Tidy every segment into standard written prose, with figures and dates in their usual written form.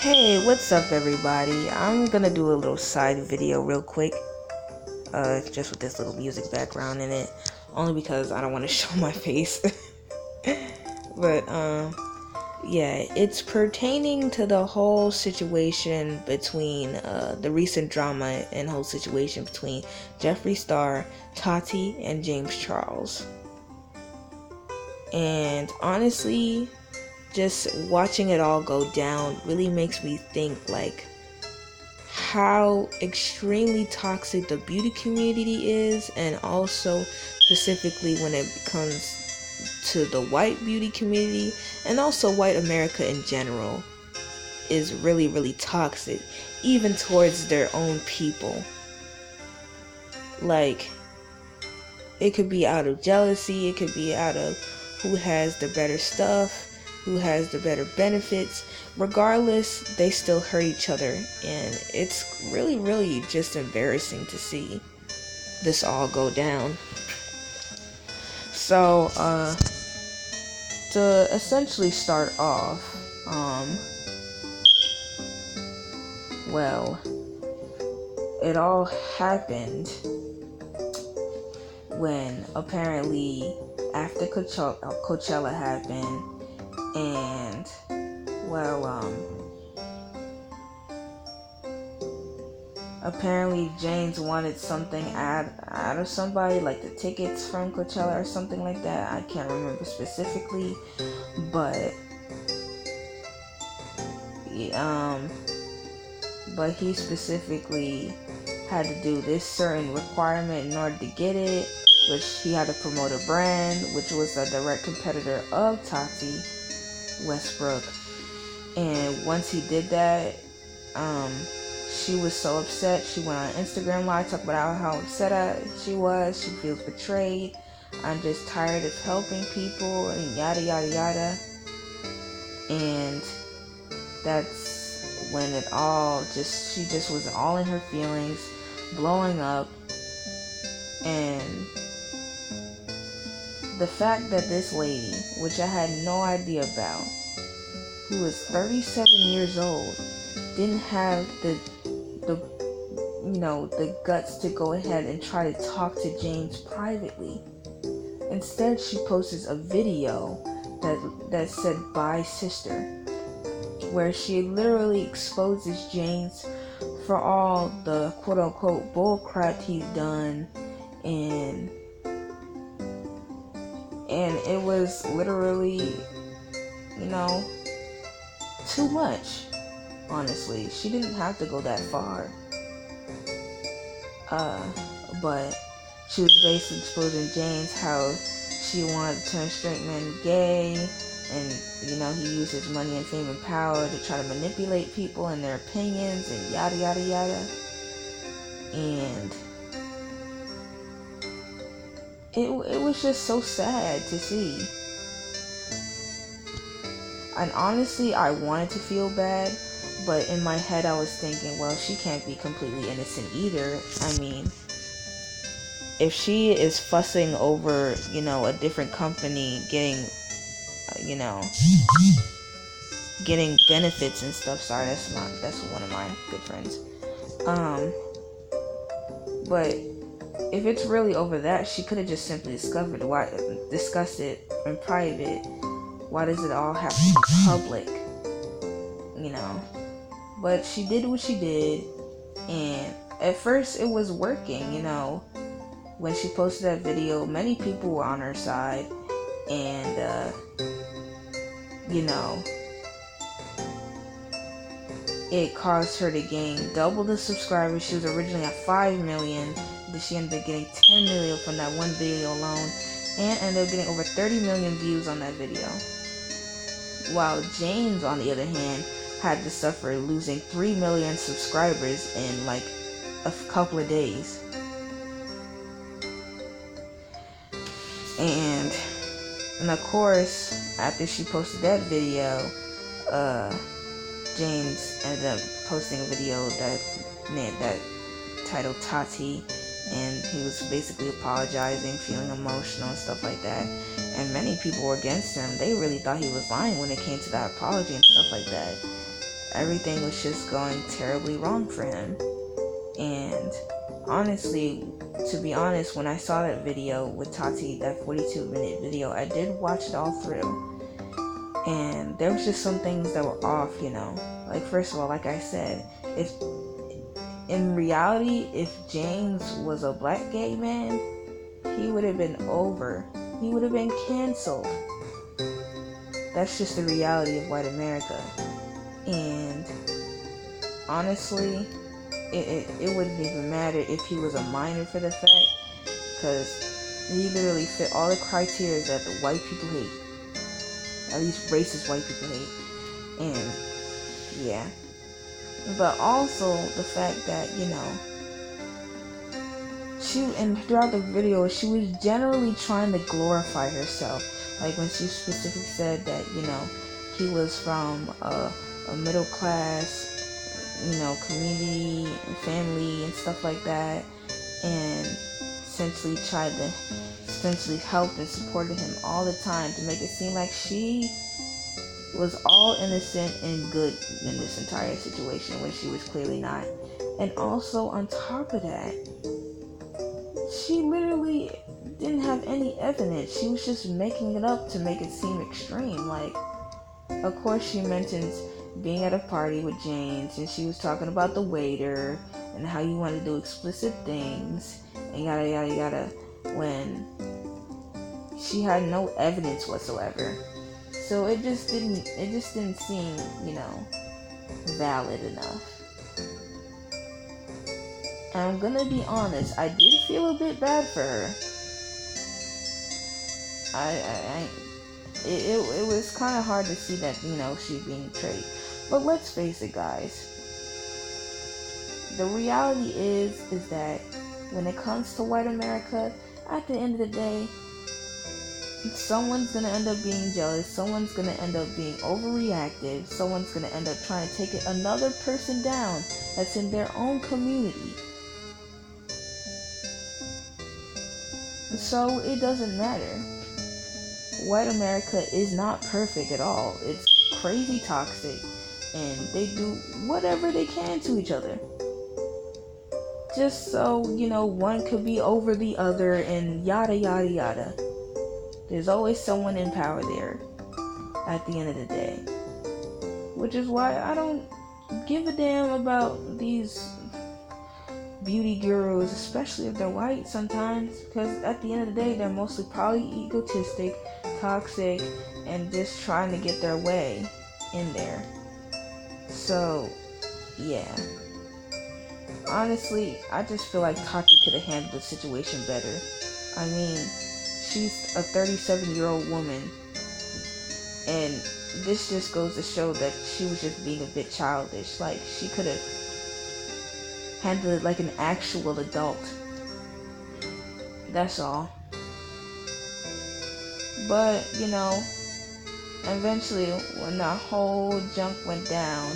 Hey, what's up everybody? I'm gonna do a little side video real quick, just with this little music background in it, only because I don't want to show my face. But, yeah, it's pertaining to the whole situation between, the recent drama and whole situation between Jeffree Star, Tati, and James Charles. And honestly, just watching it all go down really makes me think, like, how extremely toxic the beauty community is, and also specifically when it comes to the white beauty community, and also white America in general is really, really toxic, even towards their own people. Like, it could be out of jealousy, it could be out of who has the better stuff, who has the better benefits. Regardless, they still hurt each other, and it's really, really just embarrassing to see this all go down. So, to essentially start off, well, it all happened when apparently after Coachella happened, and apparently James wanted something out of somebody, like the tickets from Coachella or something like that. I can't remember specifically, but he specifically had to do this certain requirement in order to get it, which he had to promote a brand, which was a direct competitor of Tati Westbrook. And once he did that, she was so upset. She went on Instagram Live, talked about how upset she was. She feels betrayed. I'm just tired of helping people, and yada yada yada. And that's when it all she just was all in her feelings, blowing up. And the fact that this lady, which I had no idea about, who was 37 years old, didn't have the guts to go ahead and try to talk to James privately. Instead, she posts a video that said "Bye Sister," where she literally exposes James for all the quote-unquote bull crap he's done, and it was literally, too much. Honestly, she didn't have to go that far. But she was basically exposing James how she wanted to turn straight men gay, and he used his money and fame and power to try to manipulate people and their opinions, and yada yada yada. And it was just so sad to see. And honestly, I wanted to feel bad, but in my head I was thinking, well, she can't be completely innocent either. I mean, if she is fussing over, a different company getting, getting benefits and stuff. Sorry, that's one of my good friends. But if it's really over that, she could have just simply discussed it in private. Why does it all have to be public? But she did what she did, and at first it was working. When she posted that video, many people were on her side, and it caused her to gain double the subscribers. She was originally at 5 million, but she ended up getting 10 million from that one video alone, and ended up getting over 30 million views on that video. While James, on the other hand, had to suffer losing 3 million subscribers in like a couple of days. And of course, after she posted that video, James ended up posting a video that titled Tati, and he was basically apologizing, feeling emotional and stuff like that. And many people were against him. They really thought he was lying when it came to that apology and stuff like that. everything was just going terribly wrong for him. And honestly, to be honest, when I saw that video with Tati, that 42-minute video, I did watch it all through. And there was just some things that were off, you know. Like, first of all, like I said, if in reality, if James was a black gay man, he would have been over. He would have been canceled. That's just the reality of white America. And honestly, it wouldn't even matter if he was a minor for the fact, because he literally fit all the criteria that the white people hate. At least racist white people hate. And yeah. But also the fact that, you know, and throughout the video, she was generally trying to glorify herself. Like when she specifically said that, you know, he was from a middle class, you know, community and family and stuff like that, and essentially tried to help and supported him all the time to make it seem like she was all innocent and good in this entire situation when she was clearly not. And also on top of that, she literally didn't have any evidence. She was just making it up to make it seem extreme. Like, of course she mentions being at a party with James, and she was talking about the waiter and how you want to do explicit things and yada yada yada, when she had no evidence whatsoever. So it just didn't seem, you know, valid enough. And I'm gonna be honest, I did feel a bit bad for her. It was kind of hard to see that, you know, she being betrayed. But let's face it, guys. The reality is that when it comes to white America, at the end of the day, someone's gonna end up being jealous. Someone's gonna end up being overreactive. Someone's gonna end up trying to take another person down that's in their own community. So it doesn't matter. White America is not perfect at all. It's crazy toxic, and they do whatever they can to each other, just so, you know, one could be over the other and yada yada yada. There's always someone in power there at the end of the day, which is why I don't give a damn about these beauty gurus, especially if they're white sometimes, because at the end of the day, they're mostly probably egotistic, toxic, and just trying to get their way in there. So, yeah. Honestly, I just feel like Tati could have handled the situation better. I mean, she's a 37-year-old woman, and this just goes to show that she was just being a bit childish. Like, she could have handled it like an actual adult. That's all. But, you know, eventually, when that whole junk went down,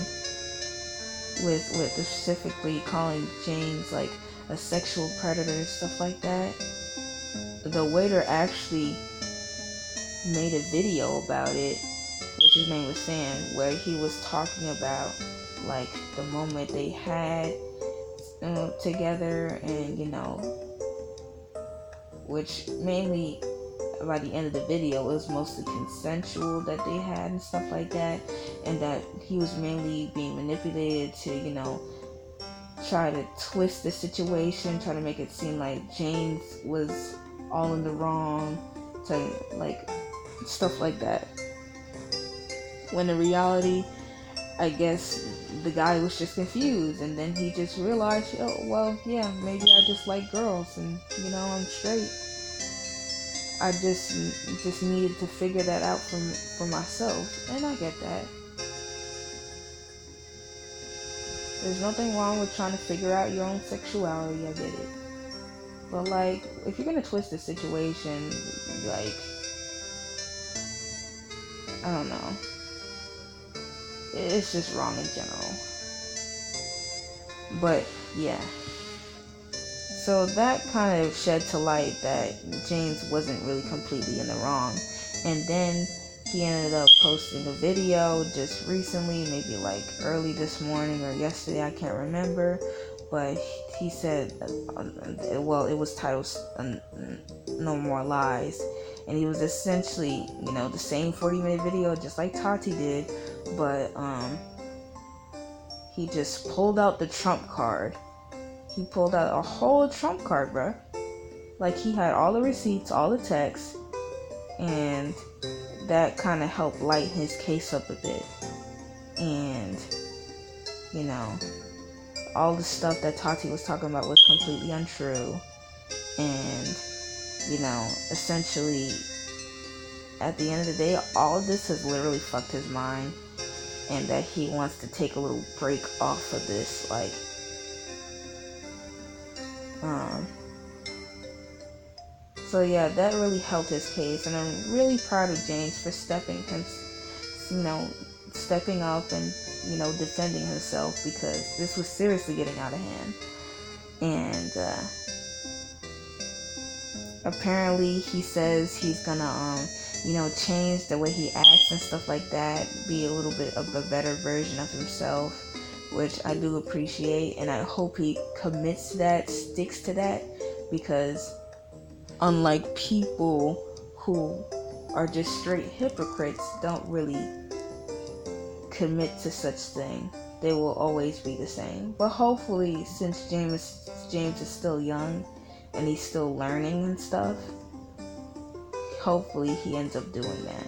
with specifically calling James like a sexual predator and stuff like that, the waiter actually made a video about it, which his name was Sam, where he was talking about like the moment they had together, and you know, which mainly by the end of the video it was mostly consensual that they had and stuff like that, and that he was mainly being manipulated to, you know, try to twist the situation, try to make it seem like James was all in the wrong, to like stuff like that, when in reality, I guess the guy was just confused, and then he just realized, oh well, yeah, maybe I just like girls, and you know, I'm straight. I just needed to figure that out for myself, and I get that. There's nothing wrong with trying to figure out your own sexuality, I get it. But like, if you're gonna twist the situation, like, I don't know, it's just wrong in general. But yeah. So that kind of shed to light that James wasn't really completely in the wrong. And then he ended up posting a video just recently, maybe like early this morning or yesterday, I can't remember, but he said, well, it was titled No More Lies, and he was essentially, the same 40-minute video just like Tati did, but he just pulled out the Trump card. He pulled out a whole Trump card, bruh. Like, he had all the receipts, all the texts, and that kind of helped lighten his case up a bit. And, all the stuff that Tati was talking about was completely untrue. And, essentially, at the end of the day, all of this has literally fucked his mind. And that he wants to take a little break off of this, like, so yeah, that really helped his case, and I'm really proud of James for stepping up and, defending himself, because this was seriously getting out of hand. And, apparently he says he's gonna, change the way he acts and stuff like that, be a little bit of a better version of himself, which I do appreciate, and I hope he commits to that, sticks to that, because unlike people who are just straight hypocrites, don't really commit to such thing, they will always be the same. But hopefully, since James is still young and he's still learning and stuff, hopefully he ends up doing that.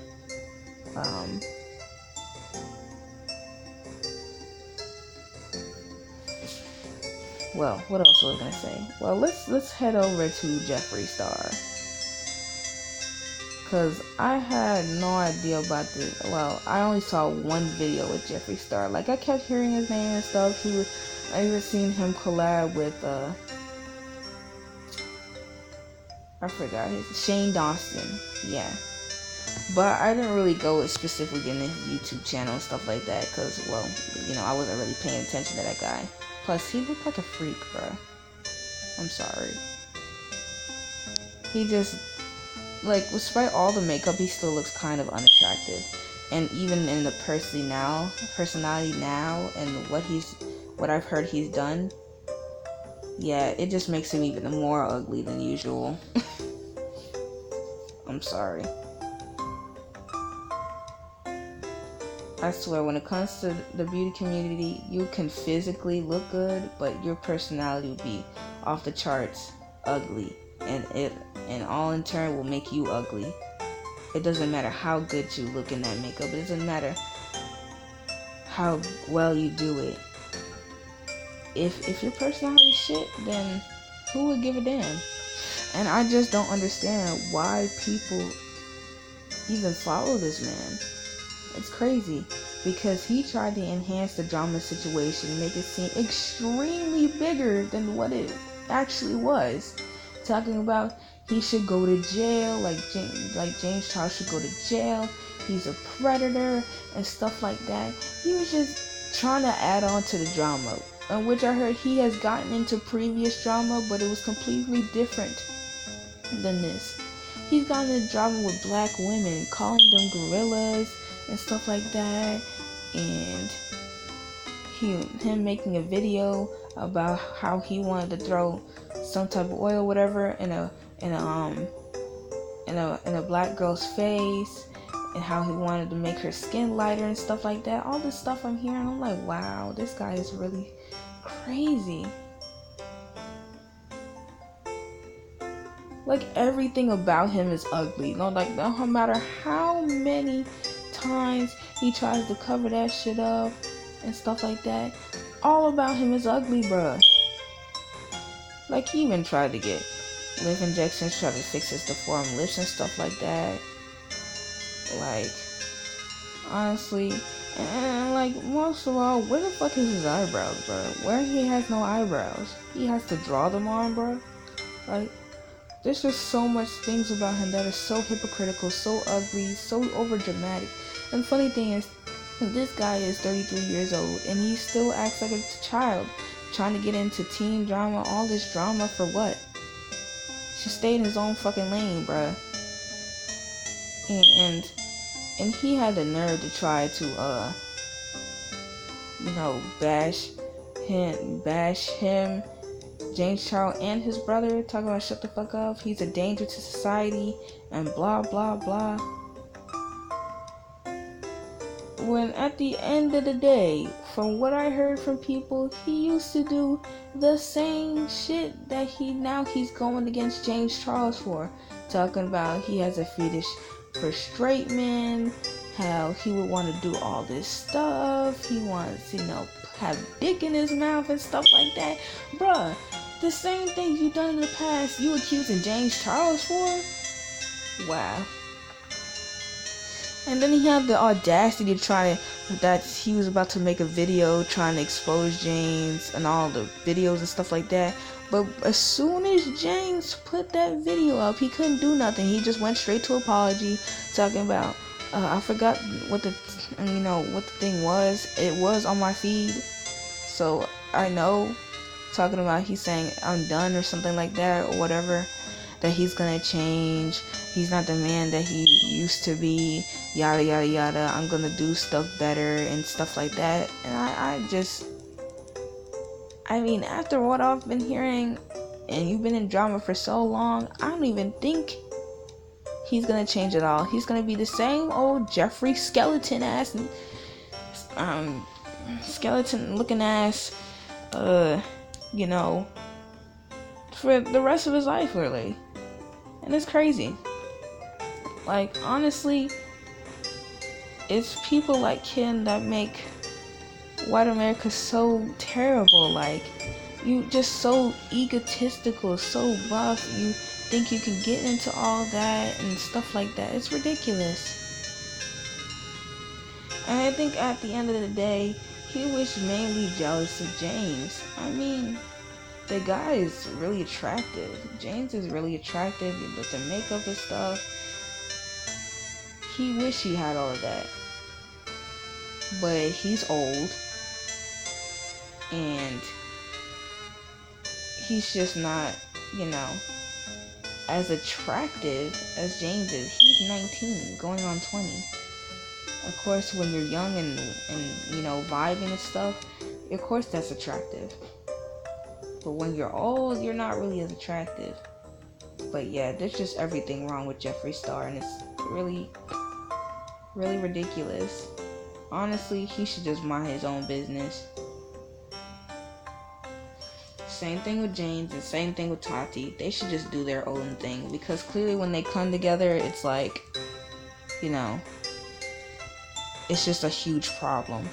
Well, what else was I gonna say? Well, let's head over to Jeffree Star, cause I had no idea about this. Well, I only saw one video with Jeffree Star. Like, I kept hearing his name and stuff. I even seen him collab with I forgot Shane Dawson. Yeah. But I didn't really go specifically in his YouTube channel and stuff like that, because, well, I wasn't really paying attention to that guy. Plus, he looked like a freak, bruh. I'm sorry. He just, like, despite all the makeup, he still looks kind of unattractive. And even in the personality now, and what I've heard he's done, yeah, it just makes him even more ugly than usual. I'm sorry. I swear, when it comes to the beauty community, you can physically look good, but your personality will be off the charts ugly, and all in turn will make you ugly. It doesn't matter how good you look in that makeup. It doesn't matter how well you do it. If your personality is shit, then who would give a damn? And I just don't understand why people even follow this man. It's crazy, because he tried to enhance the drama situation, make it seem extremely bigger than what it actually was. Talking about he should go to jail, like James Charles should go to jail, he's a predator, and stuff like that. He was just trying to add on to the drama, which I heard he has gotten into previous drama, but it was completely different than this. He's gotten into drama with black women, calling them gorillas and stuff like that, and him making a video about how he wanted to throw some type of oil, whatever, in a black girl's face, and how he wanted to make her skin lighter and stuff like that. All this stuff I'm hearing, I'm like, wow, this guy is really crazy. Like, everything about him is ugly. No matter how many times he tries to cover that shit up and stuff like that, all about him is ugly, bruh. Like, he even tried to get lip injections, tried to fix his deformed lips and stuff like that. Like, honestly, and like, most of all, where the fuck is his eyebrows, bruh? Where he has no eyebrows, he has to draw them on, bruh. Like, there's just so much things about him that is so hypocritical, so ugly, so overdramatic. And the funny thing is, this guy is 33 years old, and he still acts like a child, trying to get into teen drama, all this drama for what? Should stay in his own fucking lane, bruh. And And he had the nerve to try to bash him, James Charles, and his brother, talking about shut the fuck up, he's a danger to society, and blah blah blah. When at the end of the day, from what I heard from people, he used to do the same shit that he's going against James Charles for. Talking about he has a fetish for straight men, how he would want to do all this stuff, he wants, have dick in his mouth and stuff like that. Bruh, the same thing you done in the past, you accusing James Charles for? Wow. And then he had the audacity to that he was about to make a video trying to expose James and all the videos and stuff like that. But as soon as James put that video up, he couldn't do nothing. He just went straight to apology, talking about, I forgot what the thing was. It was on my feed, so I know. Talking about he's saying I'm done or something like that or whatever. That he's gonna change. He's not the man that he used to be. Yada yada yada. I'm gonna do stuff better and stuff like that. And I mean, after what I've been hearing, and you've been in drama for so long, I don't even think he's gonna change at all. He's gonna be the same old Jeffrey skeleton ass, skeleton looking ass, for the rest of his life, really. And it's crazy. Like, honestly, it's people like him that make white America so terrible. Like, you just so egotistical, so buff, you think you can get into all that and stuff like that. It's ridiculous. And I think at the end of the day, he was mainly jealous of James. I mean, the guy is really attractive. James is really attractive with the makeup and stuff. He wish he had all of that. But he's old. And he's just not, as attractive as James is. He's 19, going on 20. Of course, when you're young and vibing and stuff, of course that's attractive. But when you're old, you're not really as attractive. But yeah, there's just everything wrong with Jeffree Star, and it's really, really ridiculous. Honestly, he should just mind his own business. Same thing with James and same thing with Tati. They should just do their own thing, because clearly when they come together, it's like, it's just a huge problem.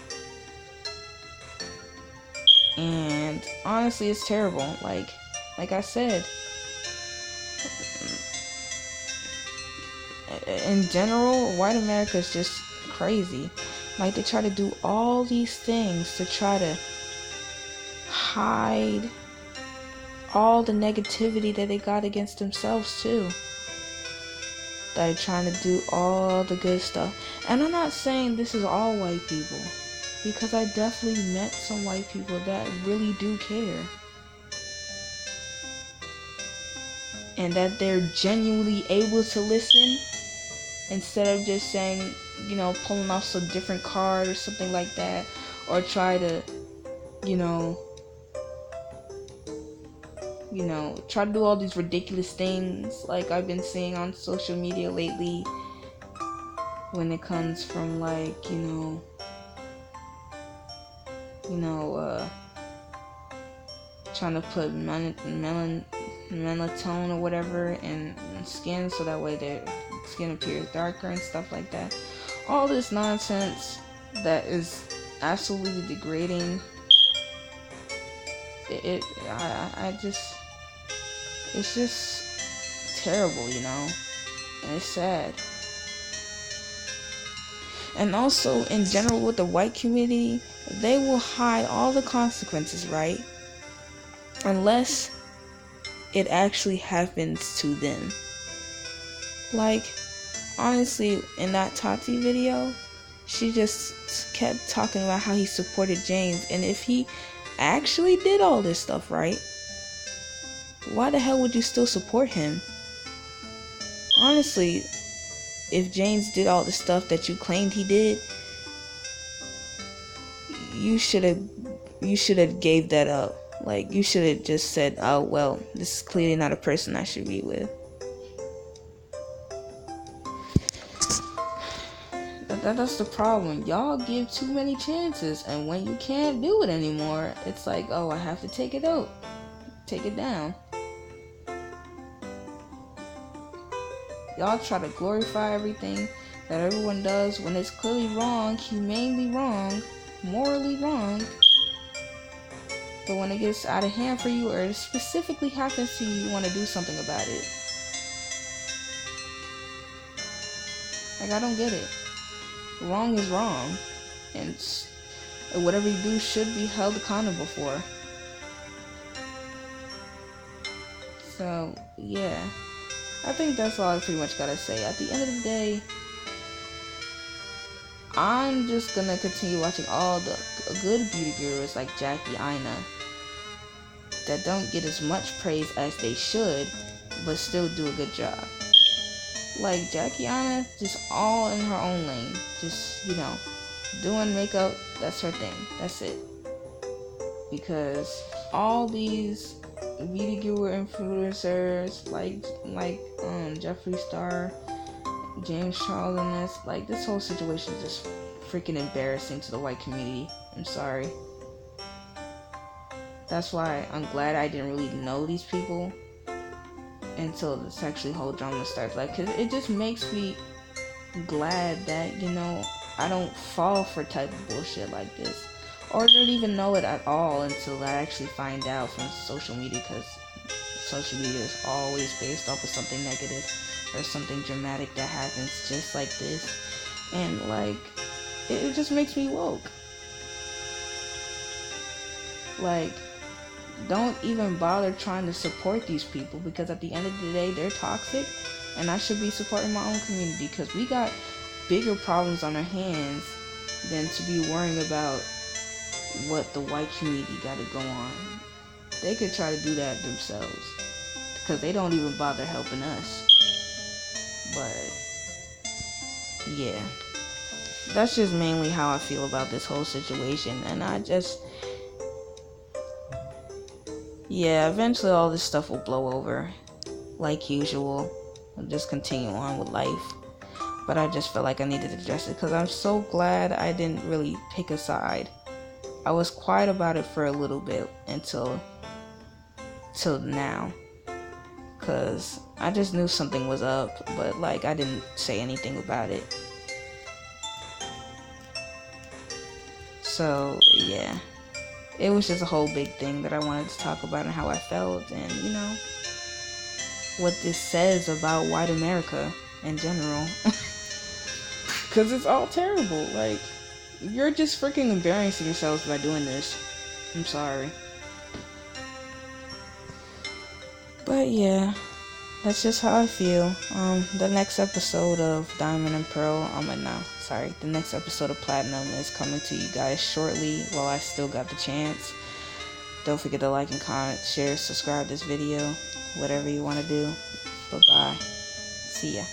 And honestly, it's terrible. Like I said, in general, white America is just crazy. Like, they try to do all these things to try to hide all the negativity that they got against themselves too. They're trying to do all the good stuff. And I'm not saying this is all white people, because I definitely met some white people that really do care. And that they're genuinely able to listen, instead of just saying, pulling off some different card or something like that. Or try to, try to do all these ridiculous things like I've been seeing on social media lately. When it comes from trying to put melatonin or whatever in skin so that way their skin appears darker and stuff like that. All this nonsense that is absolutely degrading. It's just terrible, and it's sad. And also, in general, with the white community, they will hide all the consequences, right? Unless it actually happens to them. Like, honestly, in that Tati video, she just kept talking about how he supported James. And if he actually did all this stuff, right? Why the hell would you still support him? Honestly, if James did all the stuff that you claimed he did, you should have gave that up. Like, you should have just said, oh well, this is clearly not a person I should be with. That's the problem. Y'all give too many chances, and when you can't do it anymore, it's like, oh, I have to take it out, take it down. Y'all try to glorify everything that everyone does when it's clearly wrong, humanely wrong, morally wrong. But when it gets out of hand for you, or it specifically happens to you, you want to do something about it. Like, I don't get it. Wrong is wrong, and whatever you do should be held accountable for. So, yeah. I think that's all I pretty much gotta say. At the end of the day, I'm just gonna continue watching all the good beauty gurus like Jackie Aina that don't get as much praise as they should, but still do a good job. Like Jackie Aina, just all in her own lane. Just, doing makeup, that's her thing. That's it. Because all these beauty guru influencers like Jeffree Star, James Charles, and this whole situation is just freaking embarrassing to the white community. I'm sorry. That's why I'm glad I didn't really know these people until this actually whole drama starts. Like, cause it just makes me glad that, I don't fall for type of bullshit like this. Or don't even know it at all until I actually find out from social media, because social media is always based off of something negative or something dramatic that happens just like this. And, it just makes me woke. Like, don't even bother trying to support these people, because at the end of the day, they're toxic, and I should be supporting my own community, because we got bigger problems on our hands than to be worrying about what the white community got to go on. They could try to do that themselves, because they don't even bother helping us. But yeah, that's just mainly how I feel about this whole situation. And eventually all this stuff will blow over like usual. I'll just continue on with life. But I just felt like I needed to address it, because I'm so glad I didn't really pick a side. I was quiet about it for a little bit until now, because I just knew something was up, but I didn't say anything about it. So yeah, it was just a whole big thing that I wanted to talk about, and how I felt, and what this says about white America in general. Because it's all terrible. You're just freaking embarrassing yourselves by doing this. I'm sorry. But yeah, that's just how I feel. The next episode of Diamond and Pearl, the next episode of Platinum is coming to you guys shortly, while I still got the chance. Don't forget to like and comment, share, subscribe this video, whatever you want to do. Bye-bye. See ya.